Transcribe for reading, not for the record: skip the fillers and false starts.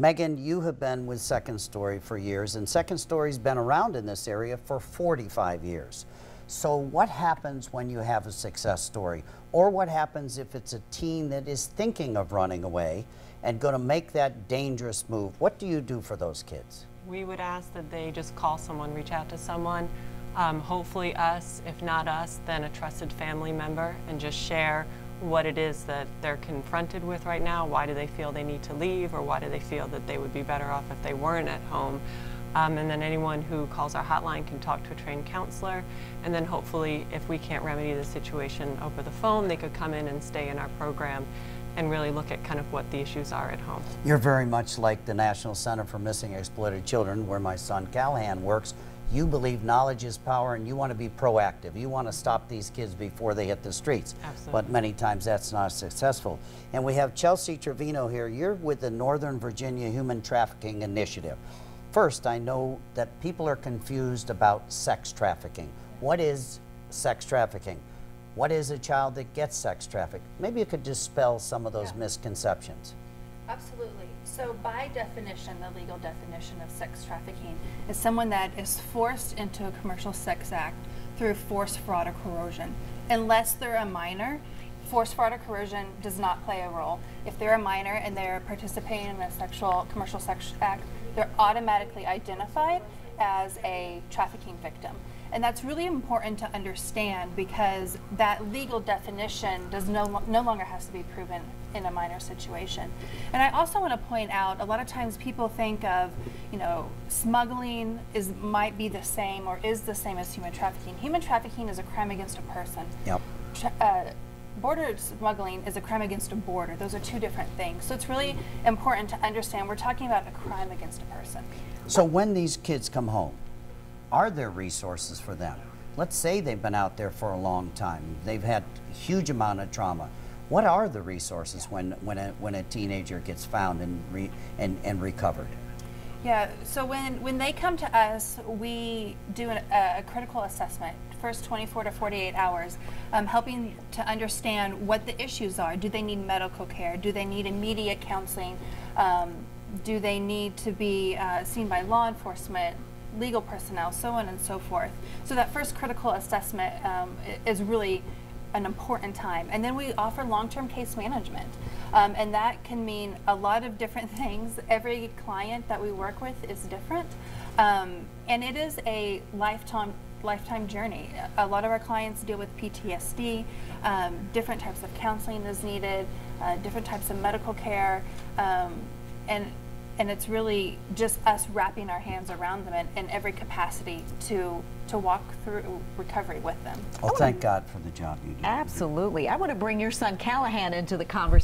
Megan, you have been with Second Story for years, and Second Story's been around in this area for 45 years. So what happens when you have a success story? Or what happens if it's a teen that is thinking of running away and going to make that dangerous move? What do you do for those kids? We would ask that they just call someone, reach out to someone, hopefully us, if not us, then a trusted family member, and just share what it is that they're confronted with right now. Why do they feel they need to leave, or why do they feel that they would be better off if they weren't at home? And then anyone who calls our hotline can talk to a trained counselor, and then hopefully if we can't remedy the situation over the phone, they could come in and stay in our program and really look at kind of what the issues are at home. You're very much like the National Center for Missing and Exploited Children, where my son Callahan works. You believe knowledge is power, and you want to be proactive. You want to stop these kids before they hit the streets. Absolutely. But many times that's not successful. And we have Chelsea Trevino here. You're with the Northern Virginia Human Trafficking Initiative. First, I know that people are confused about sex trafficking. What is sex trafficking? What is a child that gets sex trafficked? Maybe you could dispel some of those misconceptions. Absolutely. So by definition, the legal definition of sex trafficking is someone that is forced into a commercial sex act through force, fraud, or coercion. Unless they're a minor, force, fraud, or coercion does not play a role. If they're a minor and they're participating in a commercial sex act, they're automatically identified as a trafficking victim. And that's really important to understand, because that legal definition does no longer has to be proven in a minor situation. And I also want to point out, a lot of times people think of, smuggling might be the same or is the same as human trafficking. Human trafficking is a crime against a person. Yep. Border smuggling is a crime against a border. Those are two different things. So it's really important to understand we're talking about a crime against a person. So when these kids come home, are there resources for them? Let's say they've been out there for a long time. They've had a huge amount of trauma. What are the resources when a teenager gets found and recovered? Yeah, so when they come to us, we do a critical assessment, first 24 to 48 hours, helping to understand what the issues are. Do they need medical care? Do they need immediate counseling? Do they need to be seen by law enforcement, legal personnel, so on and so forth? So that first critical assessment is really an important time. And then we offer long-term case management. And that can mean a lot of different things. Every client that we work with is different. And it is a lifetime journey. A lot of our clients deal with PTSD, different types of counseling is needed, different types of medical care, and it's really just us wrapping our hands around them in every capacity to walk through recovery with them. Well, thank God for the job you do. Absolutely. I want to bring your son Callahan into the conversation.